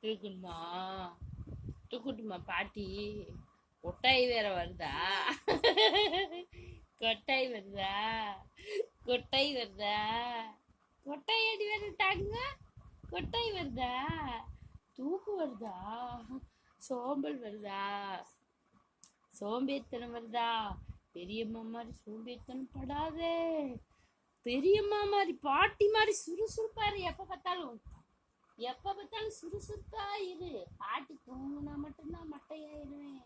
தூக்கணுமா? தூக்கட்டுமா பாட்டி? கொட்டாய் வேற வருதா? கொட்டாய் வருதா? கொட்டாய் வருதா? கொட்டாய் அடி வருதாங்க? கொட்டாய் வருதா? தூக்கு வருதா? சோம்பல் வருதா? சோம்பேறித்தனம் வருதா? பெரியம்மா மாதிரி சோம்பேறித்தனம் படாதே. பெரியம்மா மாதிரி பாட்டி மாதிரி சுறுசுறுப்பாரு. எப்ப பார்த்தாலும் சுறுசுறுப்பா இரு. பாட்டி தூங்குனா மட்டும்தான் மட்டையாயிருவேன்.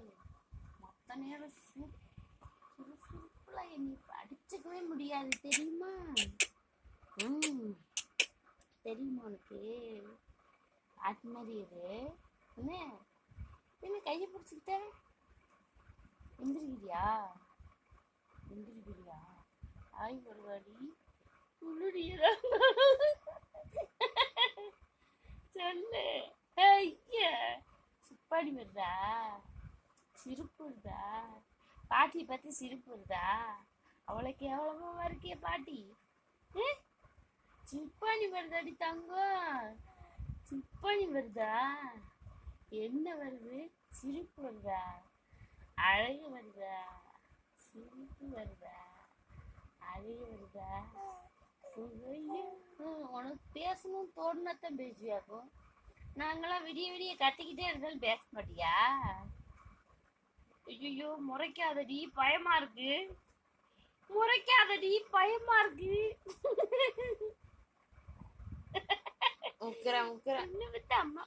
மொத்த நேரம் சுறுசுறுப்புல என்னை அடிச்சுக்கவே முடியாது, தெரியுமா? தெரியுமா உனக்கு? பாட்டி மாதிரி இரு. என்ன கையை பிடிச்சிக்கிட்ட? எந்திரிக்கிறியா? ஆய் வருவாடி உள்ளுடியா சொல்லு. சிப்பாடி வருதா? சிரிப்பு வருதா? பாட்டியை பத்தி சிரிப்பு வருதா? அவளுக்கு எவ்வளவா இருக்கிய பாட்டி? சிப்பாணி வருதாடி தங்கம்? சிப்பாணி வருதா? என்ன வருது? சிரிப்பு வருதா? அழகு வருதா? சிரிப்பு வருதா? அழகு வருதா? உனக்கு பேசணும் தோணுனாத்தான் பேசுவியாக்கும். நாங்களாம் விடிய விடிய கத்திக்கிட்டே இருந்தாலும் பேச மாட்டியா? ஐயோ முறைக்காதடி, பயமா இருக்கு. முறைக்காதடி, பயமா இருக்கு. அம்மா